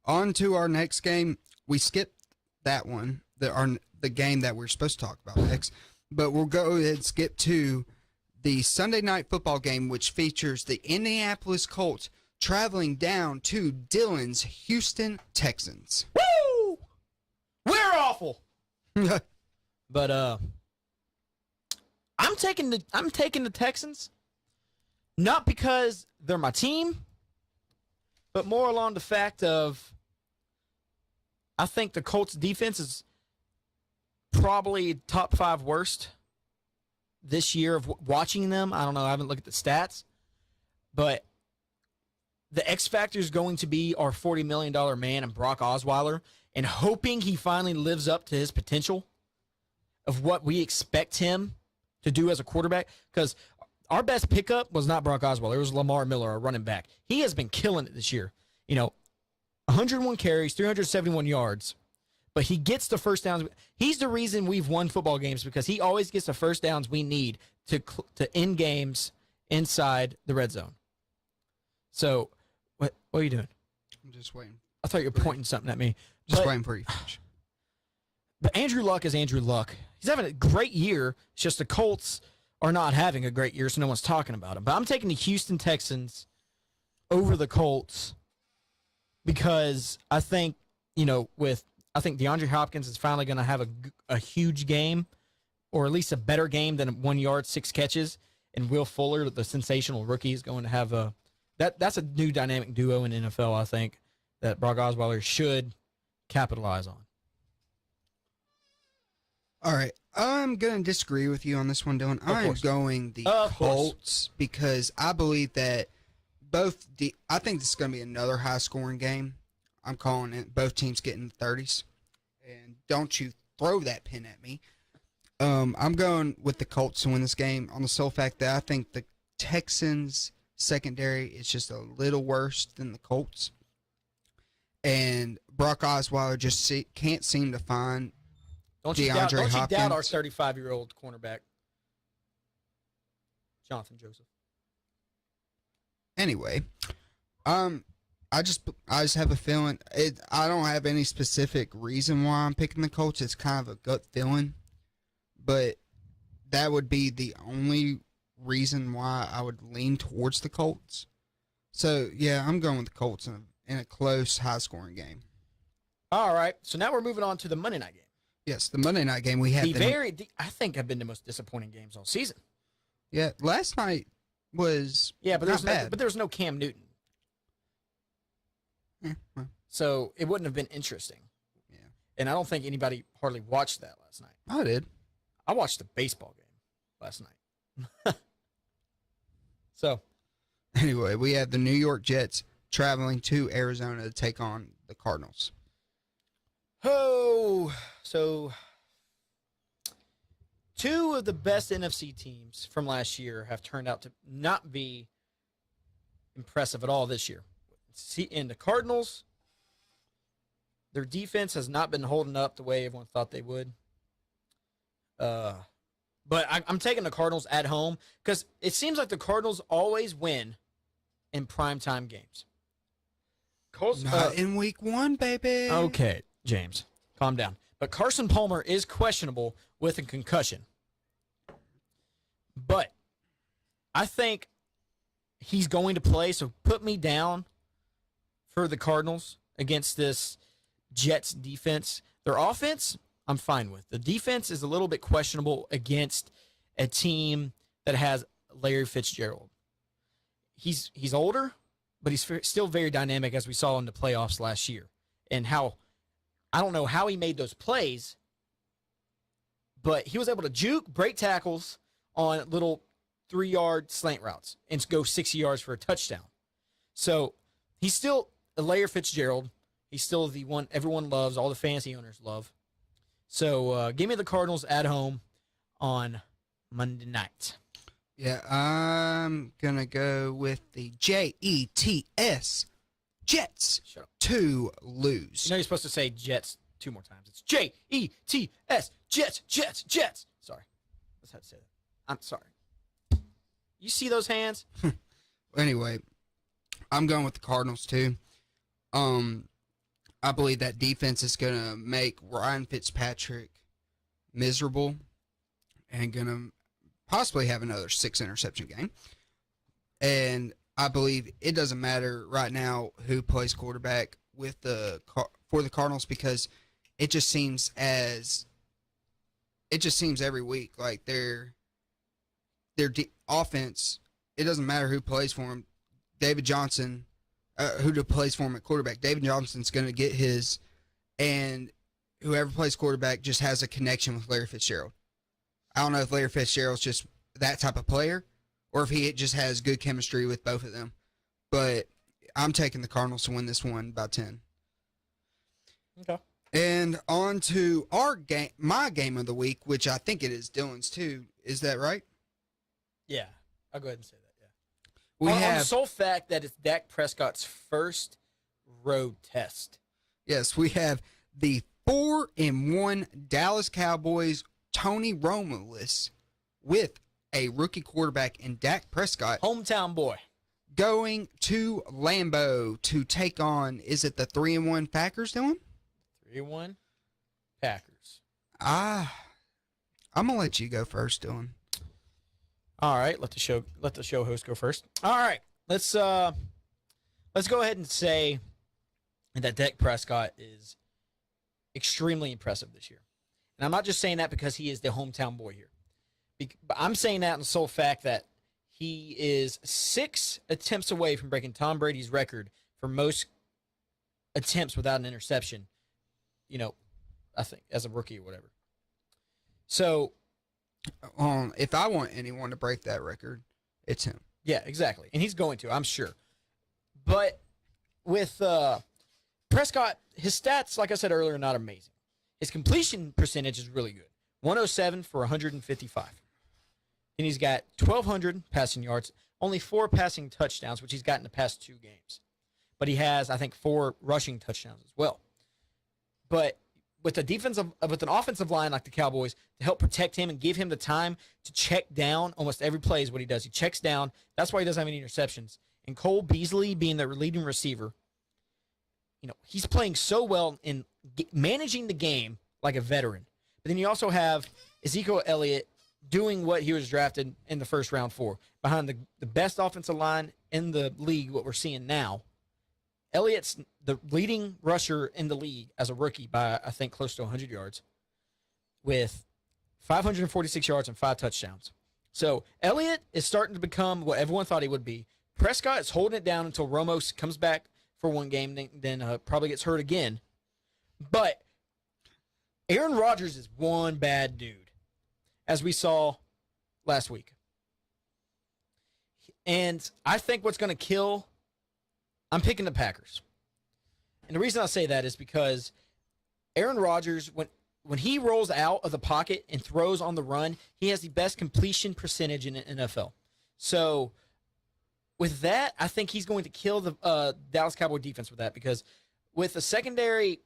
On to our next game. We skipped that one, the game that we're supposed to talk about next, but we'll go ahead and skip to the Sunday night football game, which features the Indianapolis Colts traveling down to Dylan's Houston Texans. Woo! We're awful. But I'm taking the Texans, not because they're my team, but more along the fact of I think the Colts defense is probably top 5 worst this year of watching them. I don't know. I haven't looked at the stats, but the X factor is going to be our $40 million man and Brock Osweiler, and hoping he finally lives up to his potential of what we expect him to do as a quarterback. Because our best pickup was not Brock Osweiler. It was Lamar Miller, our running back. He has been killing it this year. 101 carries, 371 yards, but he gets the first downs. He's the reason we've won football games because he always gets the first downs we need to end games inside the red zone. So, what are you doing? I'm just waiting. I thought you were pointing something at me. Just But- waiting for you to finish. But Andrew Luck is Andrew Luck. He's having a great year. It's just the Colts are not having a great year, so no one's talking about him. But I'm taking the Houston Texans over the Colts because I think, I think DeAndre Hopkins is finally going to have a huge game, or at least a better game than 1 yard, 6 catches. And Will Fuller, the sensational rookie, is going to have that's a new dynamic duo in NFL, I think, that Brock Osweiler should capitalize on. All right. I'm going to disagree with you on this one, Dylan. I'm course. going the Of course. Colts because I believe that I think this is going to be another high scoring game. I'm calling it both teams getting the 30s. And don't you throw that pin at me. I'm going with the Colts to win this game on the sole fact that I think the Texans secondary is just a little worse than the Colts. And Brock Osweiler just can't seem to find Don't you DeAndre doubt our Hopkins. 35-year-old cornerback, Jonathan Joseph. Anyway, I just have a feeling. I don't have any specific reason why I'm picking the Colts. It's kind of a gut feeling, but that would be the only reason why I would lean towards the Colts. So yeah, I'm going with the Colts in a close, high-scoring game. All right, so now we're moving on to the Monday night game. Yes, the Monday night game we had. I think have been the most disappointing games all season. Yeah, last night was But not bad. there was no Cam Newton, Well, so it wouldn't have been interesting. yeah, And I don't think anybody hardly watched that last night. I did. I watched the baseball game last night. So Anyway, we have the New York Jets traveling to Arizona to take on the Cardinals. so two of the best NFC teams from last year have turned out to not be impressive at all this year. In the Cardinals, their defense has not been holding up the way everyone thought they would. But I'm taking the Cardinals at home because it seems like the Cardinals always win in primetime games. Not in week 1, baby. Okay, James, calm down. But Carson Palmer is questionable with a concussion. But I think he's going to play, so put me down for the Cardinals against this Jets defense. Their offense, I'm fine with. The defense is a little bit questionable against a team that has Larry Fitzgerald. He's older, but he's still very dynamic, as we saw in the playoffs last year. And I don't know how he made those plays, but he was able to juke, break tackles on little 3-yard slant routes and go 60 yards for a touchdown. So he's still a Larry Fitzgerald. He's still the one everyone loves, all the fantasy owners love. So give me the Cardinals at home on Monday night. Yeah, I'm going to go with the Jets. Jets Shut up. to lose. You know you're supposed to say Jets 2 more times. It's Jets. Jets. Sorry. Let's have to say that. I'm sorry. You see those hands? Anyway, I'm going with the Cardinals too. I believe that defense is going to make Ryan Fitzpatrick miserable and going to possibly have another 6-interception game. And I believe it doesn't matter right now who plays quarterback for the Cardinals because it just seems every week like their offense. It doesn't matter who plays for him. David Johnson, who plays for him at quarterback. David Johnson's going to get his, and whoever plays quarterback just has a connection with Larry Fitzgerald. I don't know if Larry Fitzgerald's just that type of player or if he just has good chemistry with both of them. But I'm taking the Cardinals to win this one by 10. Okay. And on to my game of the week, which I think it is Dylan's too. Is that right? Yeah. I'll go ahead and say that, yeah. We on the have sole fact that it's Dak Prescott's first road test. Yes, we have the 4-1 Dallas Cowboys, Tony Romo-less, with a rookie quarterback in Dak Prescott Hometown boy. going to Lambeau to take on, is it the 3-1 Packers, Dylan? 3-1 Packers. I'm gonna let you go first, Dylan. All right, let the show host go first. All right, let's go ahead and say that Dak Prescott is extremely impressive this year. And I'm not just saying that because he is the hometown boy here. But I'm saying that in the sole fact that he is 6 attempts away from breaking Tom Brady's record for most attempts without an interception, I think, as a rookie or whatever. So, if I want anyone to break that record, it's him. yeah, exactly. And he's going to, I'm sure. But with Prescott, his stats, like I said earlier, are not amazing. His completion percentage is really good. 107 for 155. And he's got 1,200 passing yards, only 4 passing touchdowns, which he's got in the past 2 games. But he has, I think, 4 rushing touchdowns as well. But with with an offensive line like the Cowboys to help protect him and give him the time to check down, almost every play is what he does. He checks down. That's why he doesn't have any interceptions. And Cole Beasley being the leading receiver, he's playing so well in managing the game like a veteran. But then you also have Ezekiel Elliott doing what he was drafted in the first round for, behind the best offensive line in the league, what we're seeing now. Elliott's the leading rusher in the league as a rookie by, I think, close to 100 yards with 546 yards and 5 touchdowns. So Elliott is starting to become what everyone thought he would be. Prescott is holding it down until Romo comes back for one game, then probably gets hurt again. But Aaron Rodgers is one bad dude, as we saw last week. And I think what's going to kill, I'm picking the Packers. And the reason I say that is because Aaron Rodgers, when he rolls out of the pocket and throws on the run, he has the best completion percentage in the NFL. So with that, I think he's going to kill the Dallas Cowboy defense with that, because with the secondary,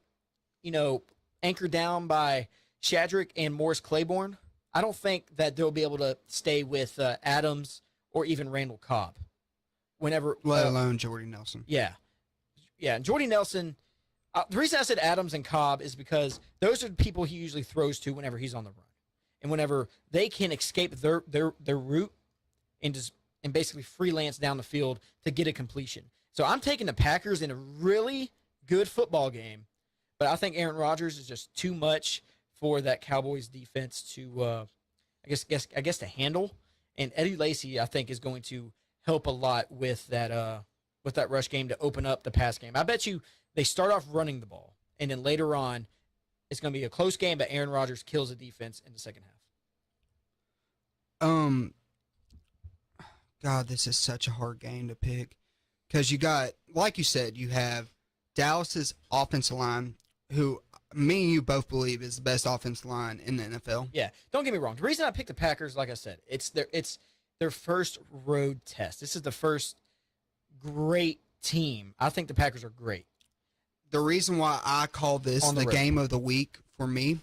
anchored down by Shadrick and Morris Claiborne, I don't think that they'll be able to stay with Adams or even Randall Cobb. Let alone Jordy Nelson. Yeah. And Jordy Nelson, the reason I said Adams and Cobb is because those are the people he usually throws to whenever he's on the run. And whenever they can escape their route and basically freelance down the field to get a completion. So I'm taking the Packers in a really good football game, but I think Aaron Rodgers is just too much for that Cowboys defense to, I guess to handle. And Eddie Lacy, I think, is going to help a lot with that rush game to open up the pass game. I bet you they start off running the ball, and then later on, it's going to be a close game, but Aaron Rodgers kills the defense in the second half. God, this is such a hard game to pick, because you got, like you said, you have Dallas's offensive line, who me and you both believe is the best offensive line in the NFL. Yeah, don't get me wrong. The reason I picked the Packers, like I said, it's their first road test. This is the first great team. I think the Packers are great. The reason why I call this the game of the week for me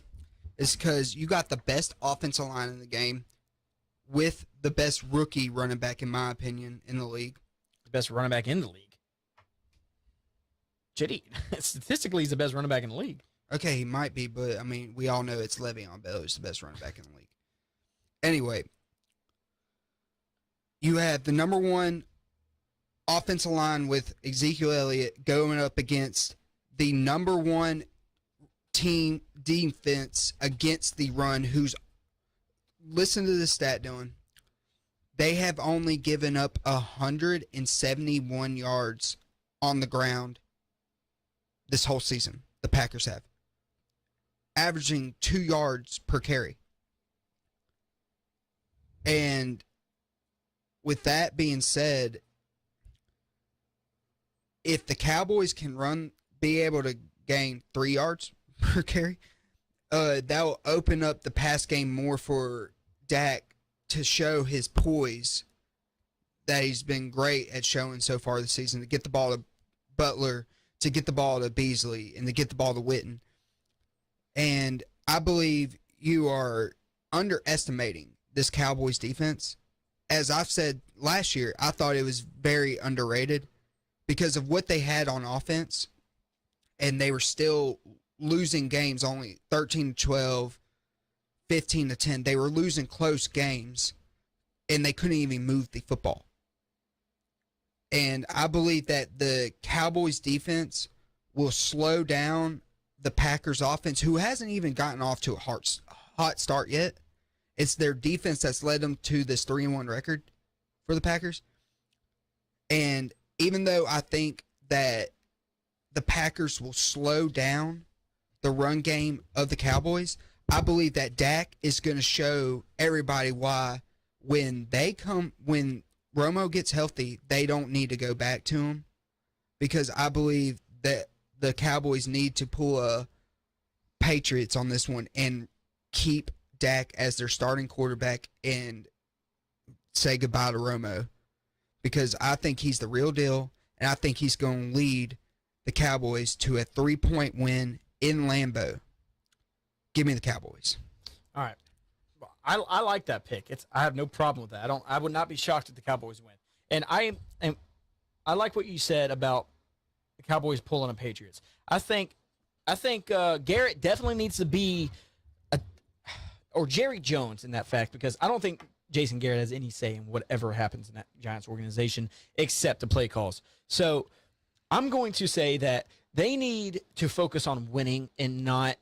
is because you got the best offensive line in the game with the best rookie running back, in my opinion, in the league. The best running back in the league. JD, statistically, he's the best running back in the league. Okay, he might be, but, we all know it's Le'Veon Bell who's the best running back in the league. Anyway, you have the number 1 offensive line with Ezekiel Elliott going up against the number 1 team defense against the run, who's, listen to this stat, Dylan. They have only given up 171 yards on the ground this whole season. The Packers have, averaging 2 yards per carry. And with that being said, if the Cowboys can be able to gain 3 yards per carry, that will open up the pass game more for Dak to show his poise that he's been great at showing so far this season, to get the ball to Butler, to get the ball to Beasley, and to get the ball to Witten. And I believe you are underestimating this Cowboys defense. As I've said last year, I thought it was very underrated because of what they had on offense, and they were still losing games only 13-12, 15-10. They were losing close games, and they couldn't even move the football. And I believe that the Cowboys defense will slow down the Packers offense, who hasn't even gotten off to a hot start yet. It's their defense that's led them to this 3-1 record for the Packers. And even though I think that the Packers will slow down the run game of the Cowboys, I believe that Dak is going to show everybody why when Romo gets healthy, they don't need to go back to him, because I believe that the Cowboys need to pull a Patriots on this one and keep Dak as their starting quarterback and say goodbye to Romo, because I think he's the real deal, and I think he's going to lead the Cowboys to a 3-point win in Lambeau. Give me the Cowboys. All right. I like that pick. I have no problem with that. I would not be shocked if the Cowboys win. And I like what you said about the Cowboys pulling the Patriots. I think Garrett definitely needs to be or Jerry Jones in that fact, because I don't think Jason Garrett has any say in whatever happens in that Giants organization except the play calls. So I'm going to say that they need to focus on winning and not,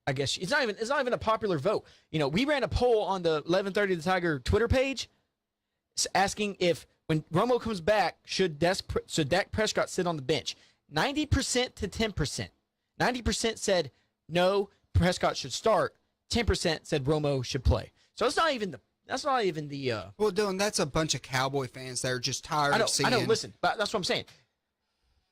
I guess it's not even a popular vote. You know, we ran a poll on the 1130 The Tiger Twitter page asking if when Romo comes back, should Dak Prescott sit on the bench? 90% to 10%. 90% said no, Prescott should start. 10% said Romo should play. So that's not even the Well, Dylan, that's a bunch of Cowboy fans that are just tired of seeing. I know, listen, but that's what I'm saying.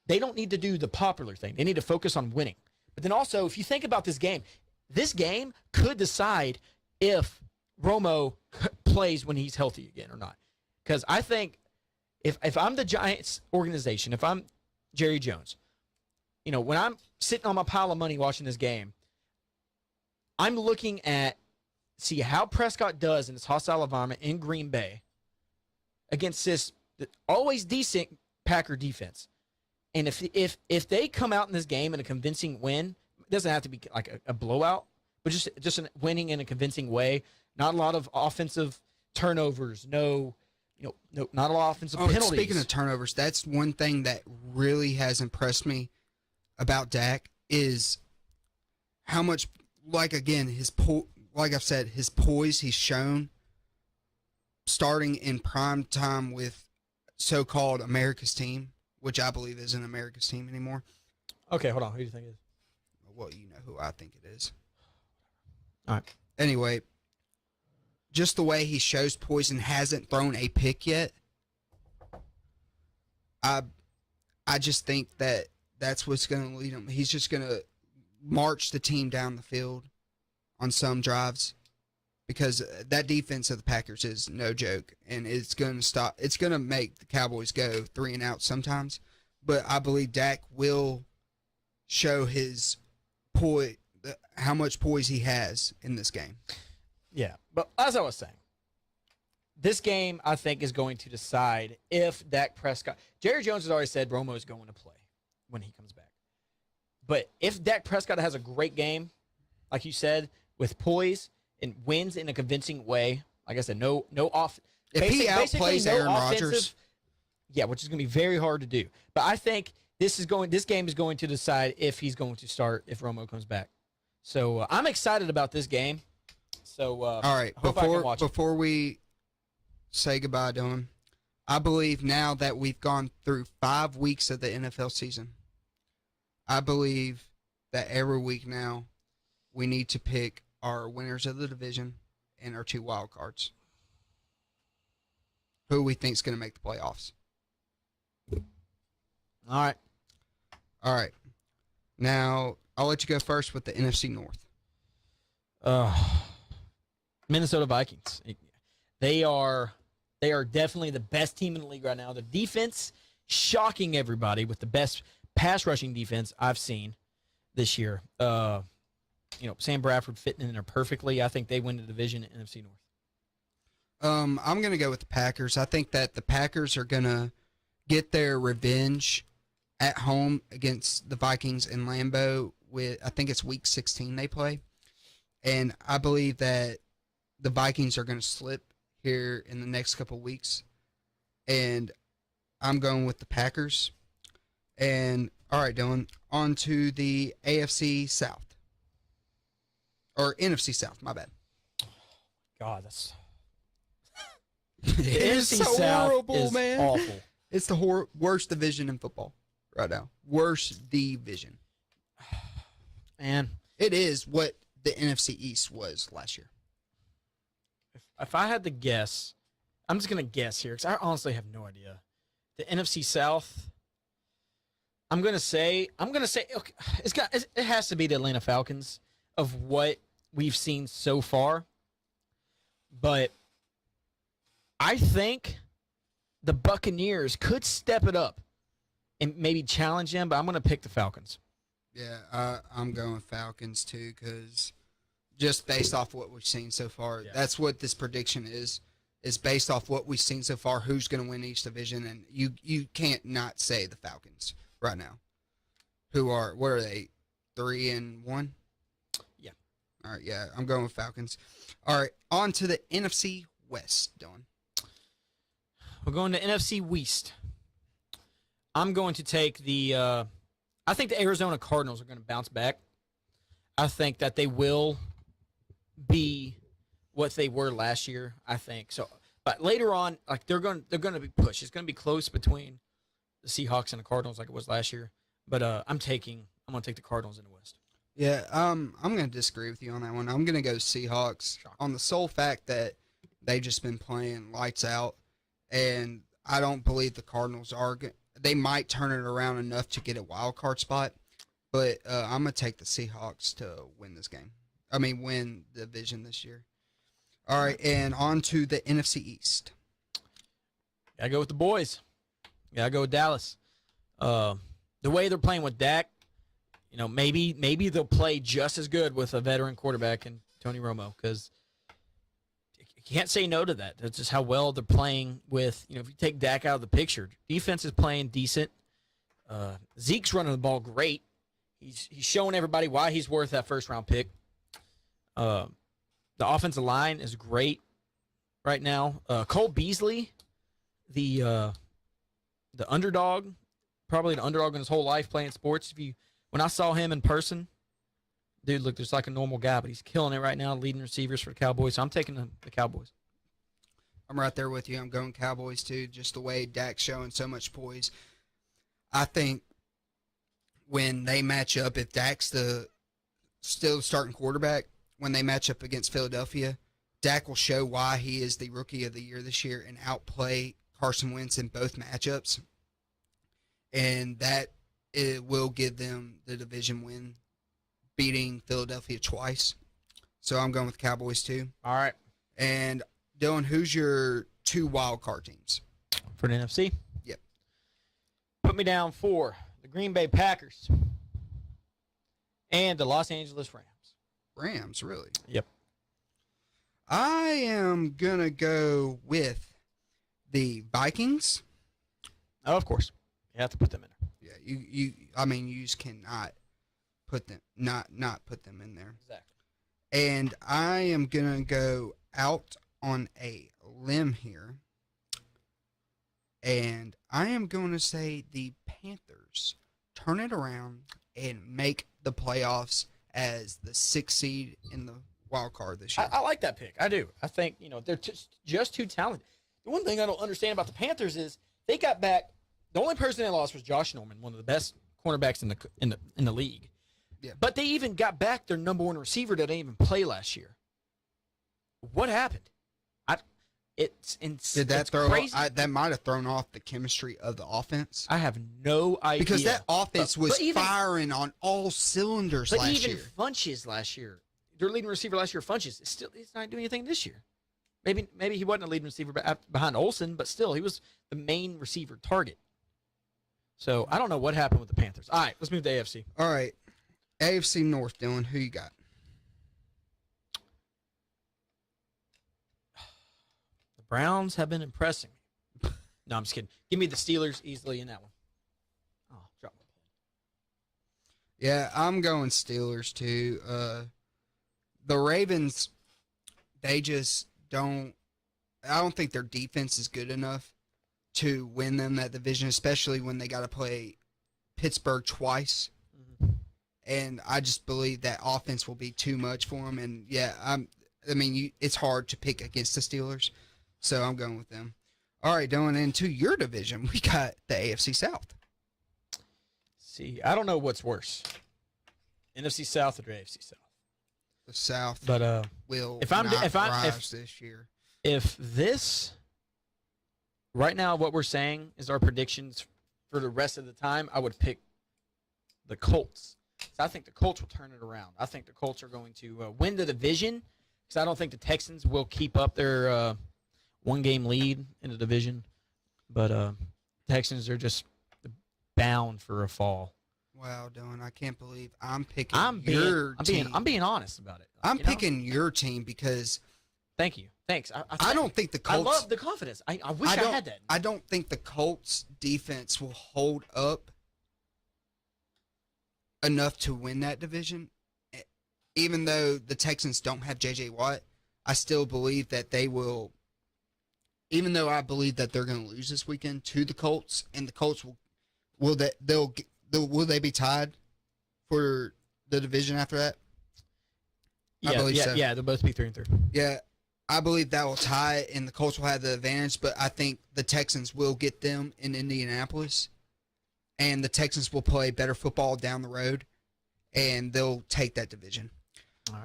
They don't need to do the popular thing. They need to focus on winning. But then also, if you think about this game could decide if Romo plays when he's healthy again or not. Because I think if I'm the Giants organization, if I'm Jerry Jones, you know, when I'm sitting on my pile of money watching this game, I'm looking at see how Prescott does in this hostile environment in Green Bay against this always decent Packer defense. And if they come out in this game in a convincing win, it doesn't have to be like a blowout, but just winning in a convincing way. Not a lot of offensive turnovers. No, not a lot of offensive penalties. Speaking of turnovers, that's one thing that really has impressed me about Dak is how much, like I've said, his poise he's shown starting in prime time with so-called America's team, which I believe isn't America's team anymore. Okay, hold on. Who do you think it is? Well, you know who I think it is. All right. Anyway, just the way he shows poise and hasn't thrown a pick yet, I just think that that's what's going to lead him. He's just going to march the team down the field on some drives, because that defense of the Packers is no joke, and it's going to make the Cowboys go 3 and out sometimes. But I believe Dak will show his poise, how much poise he has in this game. Yeah, but as I was saying, this game I think is going to decide if Dak Prescott. Jerry Jones has already said Romo is going to play when he comes back. But if Dak Prescott has a great game, like you said, with poise and wins in a convincing way, like I said, no off. If he outplays Aaron Rodgers, yeah, which is going to be very hard to do. But I think this game is going to decide if he's going to start if Romo comes back. So I'm excited about this game. So all right, before we say goodbye, Dylan, I believe now that we've gone through 5 weeks of the NFL season, I believe that every week now we need to pick our winners of the division and our 2 wild cards. Who we think is going to make the playoffs. All right. Now, I'll let you go first with the NFC North. Minnesota Vikings. They are definitely the best team in the league right now. The defense, shocking everybody with the best pass rushing defense I've seen this year. Sam Bradford fitting in there perfectly. I think they win the division in NFC North. I'm going to go with the Packers. I think that the Packers are going to get their revenge at home against the Vikings in Lambeau. With I think it's week 16 they play, and I believe that the Vikings are going to slip here in the next couple of weeks, and I'm going with the Packers. And all right, Dylan, on to the AFC South or NFC South. My bad. God, that's It is NFC so South horrible, is man. awful. It's the worst division in football right now. Worst division. Man, It is what the NFC East was last year. if I had to guess, I'm just gonna guess here because I honestly have no idea. The NFC South. I'm gonna say okay, it has to be the Atlanta Falcons of what we've seen so far, but I think the Buccaneers could step it up and maybe challenge them. But I'm gonna pick the Falcons. Yeah, I'm going Falcons too because just based off what we've seen so far, Yeah. that's what this prediction is based off what we've seen so far. Who's going to win each division, and you can't not say the Falcons right now. What are they? 3-1. Yeah. All right. Yeah, I'm going with Falcons. All right, on to the NFC West, Dylan. We're going to NFC West. I'm going to take the. I think the Arizona Cardinals are going to bounce back. I think that they will be what they were last year. I think so. But later on, like they're going to be pushed. It's going to be close between the Seahawks and the Cardinals, like it was last year. But I'm going to take the Cardinals in the West. Yeah, I'm going to disagree with you on that one. I'm going to go Seahawks on the sole fact that they've just been playing lights out, and I don't believe the Cardinals are. They might turn it around enough to get a wild card spot, but I'm going to take the Seahawks to win this game. I mean, win the division this year. All right, and on to the NFC East. Gotta go with the boys. Gotta go with Dallas. The way they're playing with Dak, maybe they'll play just as good with a veteran quarterback in Tony Romo because you can't say no to that. That's just how well they're playing with, if you take Dak out of the picture, defense is playing decent. Zeke's running the ball great. He's showing everybody why he's worth that first-round pick. The offensive line is great right now. Cole Beasley, the underdog, probably the underdog in his whole life playing sports. When I saw him in person, dude looked just like a normal guy, but he's killing it right now, leading receivers for the Cowboys. So I'm taking the Cowboys. I'm right there with you. I'm going Cowboys too, just the way Dak's showing so much poise. I think when they match up, if Dak's the still starting quarterback, when they match up against Philadelphia, Dak will show why he is the rookie of the year this year and outplay Carson Wentz in both matchups. And that it will give them the division win, beating Philadelphia twice. So I'm going with Cowboys too. All right. And Dylan, who's your 2 wild card teams? For the NFC? Yep. Put me down for the Green Bay Packers and the Los Angeles Rams. Rams, really? Yep. I am going to go with the Vikings. Oh, of course. You have to put them in there. Yeah, you just cannot put them not put them in there. Exactly. And I am going to go out on a limb here. And I am going to say the Panthers turn it around and make the playoffs as the 6th seed in the wild card this year. I like that pick. I do. I think, they're just too talented. The one thing I don't understand about the Panthers is they got back. The only person they lost was Josh Norman, one of the best cornerbacks in the league. Yeah. But they even got back their number one receiver that didn't even play last year. What happened? Did that it's throw? crazy. That might have thrown off the chemistry of the offense. I have no idea. Because that offense was but even- firing on all cylinders But last even year. Funches last year, their leading receiver last year, Funches, he's not doing anything this year. Maybe he wasn't a leading receiver behind Olsen, but still, he was the main receiver target. So I don't know what happened with the Panthers. All right, let's move to AFC. All right, AFC North, Dylan. Who you got? The Browns have been impressing me. No, I'm just kidding. Give me the Steelers easily in that one. Oh, drop Yeah, I'm going Steelers too. The Ravens, they just don't. I don't think their defense is good enough to win them that division, especially when they got to play Pittsburgh twice. Mhm. And I just believe that offense will be too much for them. And yeah, it's hard to pick against the Steelers, so I'm going with them. All right, going into your division, we got the AFC South. See, I don't know what's worse, NFC South or AFC South. The South But will if I'm- not if I- rise this year. if this right now, what we're saying is our predictions for the rest of the time, I would pick the Colts. So I think the Colts will turn it around. I think the Colts are going to win the division because I don't think the Texans will keep up their one-game lead in the division. But Texans are just bound for a fall. Wow, Dylan, I can't believe I'm picking I'm your team. being honest about it. I'm you know? picking your team because Thank you. Thanks. I don't think the I Colts. love the confidence. I wish I don't, had that. I don't think the Colts defense will hold up enough to win that division. Even though the Texans don't have J.J. Watt, I still believe that they will. Even though I believe that they're going to lose this weekend to the Colts, and the Colts will they be tied for the division after that? I believe so. Yeah, they'll both be 3-3. Yeah, I believe that will tie it, and the Colts will have the advantage, but I think the Texans will get them in Indianapolis, and the Texans will play better football down the road, and they'll take that division.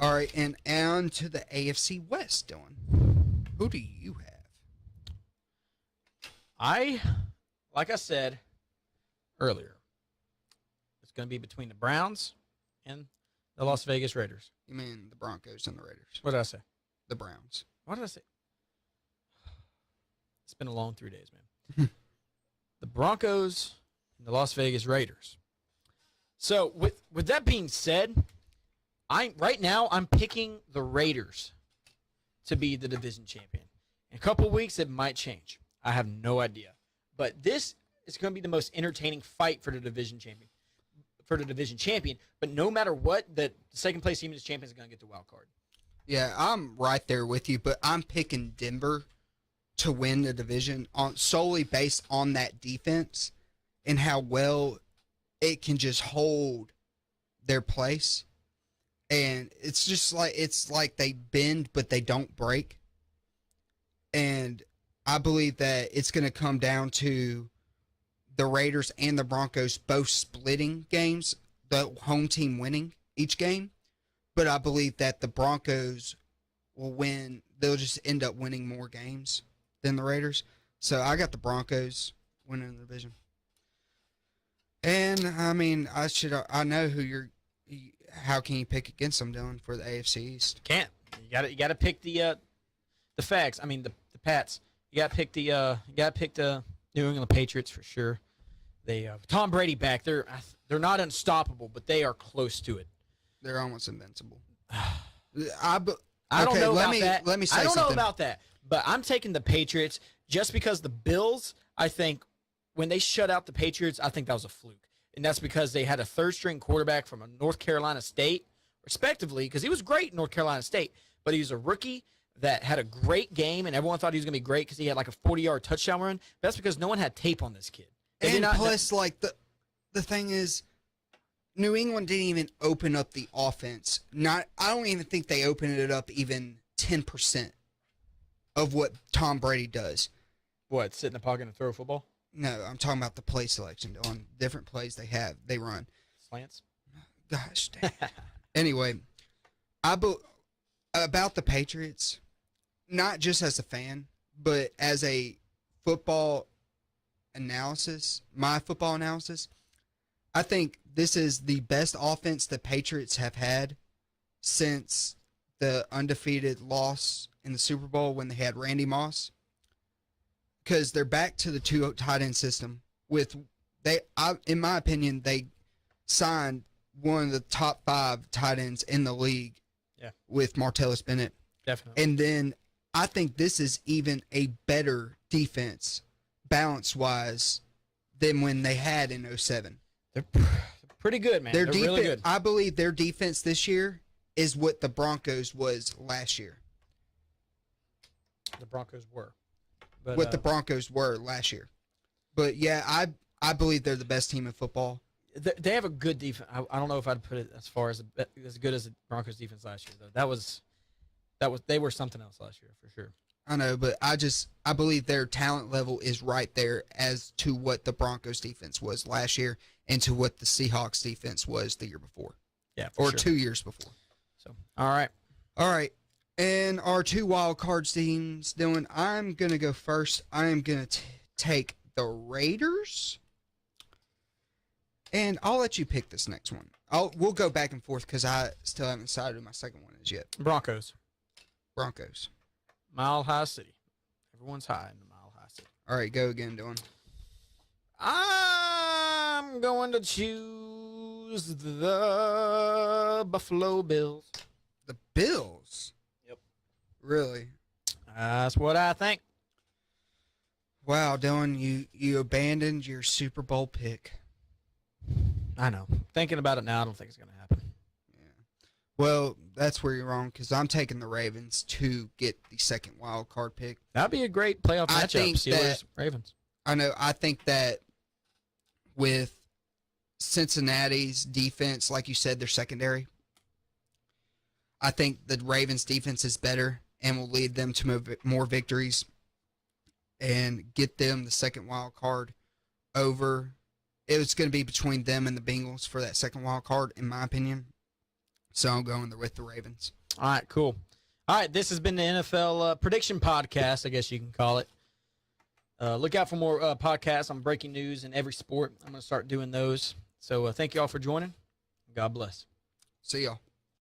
All right, and on to the AFC West, Dylan. Who do you have? Like I said earlier, it's going to be between the Browns and the Las Vegas Raiders. You mean the Broncos and the Raiders? What did I say? The Browns. What did I say? It's been a long 3 days, man. The Broncos and the Las Vegas Raiders. So with that being said, right now I'm picking the Raiders to be the division champion. In a couple of weeks, it might change. I have no idea. But this is going to be the most entertaining fight for the division champion. But no matter what, the second place team is champion is going to get the wild card. Yeah, I'm right there with you, but I'm picking Denver to win the division solely based on that defense and how well it can just hold their place. And it's like they bend but they don't break. And I believe that it's going to come down to the Raiders and the Broncos both splitting games, the home team winning each game. But I believe that the Broncos will win. They'll just end up winning more games than the Raiders. So I got the Broncos winning the division. And I mean, I know how can you pick against them, Dylan, for the AFC East? Can't. You got to pick the facts. I mean the Pats. You got to pick the New England Patriots for sure. They Tom Brady back. They're not unstoppable, but they are close to it. They're almost invincible. I don't know about that. Let me say I don't something. know about that, but I'm taking the Patriots just because the Bills, I think, when they shut out the Patriots, I think that was a fluke. And that's because they had a third-string quarterback from North Carolina State, respectively, because he was great in North Carolina State, but he was a rookie that had a great game, and everyone thought he was going to be great because he had like a 40-yard touchdown run. But that's because no one had tape on this kid. And plus, like, the thing is, New England didn't even open up the offense. I don't even think they opened it up even 10% of what Tom Brady does. What, sit in the pocket and throw a football? No, I'm talking about the play selection on different plays they run. Slants? Gosh dang. Anyway, about the Patriots, not just as a fan, but as a football analysis, my football analysis, I think this is the best offense the Patriots have had since the undefeated loss in the Super Bowl when they had Randy Moss. Because they're back to the two tight end system. In my opinion, they signed one of the top 5 tight ends in the league. Yeah. With Martellus Bennett. Definitely. And then I think this is even a better defense, balance-wise, than when they had in 07. They're pretty good, man. Their They're defense, really good. I believe their defense this year is what the Broncos was last year. The Broncos were. But, What the Broncos were last year. But yeah, I believe they're the best team in football. they have a good defense. I don't know if I'd put it as far as good as the Broncos defense last year, though. They were something else last year for sure. I know, but I believe their talent level is right there as to what the Broncos defense was last year and to what the Seahawks defense was the year before. Yeah, for Or sure. 2 years before. So, all right. All right. And our 2 wild cards teams, Dylan, I'm going to go first. I am going to take the Raiders. And I'll let you pick this next one. We'll go back and forth because I still haven't decided who my second one is yet. Broncos, Broncos. Mile High City. Everyone's high in the Mile High City. All right, go again, Dylan. I'm going to choose the Buffalo Bills. The Bills? Yep. Really? That's what I think. Wow, Dylan, you abandoned your Super Bowl pick. I know. Thinking about it now, I don't think it's going to happen. Well, that's where you're wrong because I'm taking the Ravens to get the second wild card pick. That'd be a great playoff I matchup. think Steelers, Ravens. I know. I think that with Cincinnati's defense, like you said, their secondary, I think the Ravens' defense is better and will lead them to more victories and get them the second wild card over. It was going to be between them and the Bengals for that second wild card, in my opinion. So I'm going with the Ravens. All right, cool. All right, this has been the NFL prediction podcast, I guess you can call it. Look out for more podcasts on breaking news in every sport. I'm going to start doing those. So thank you all for joining. God bless. See y'all.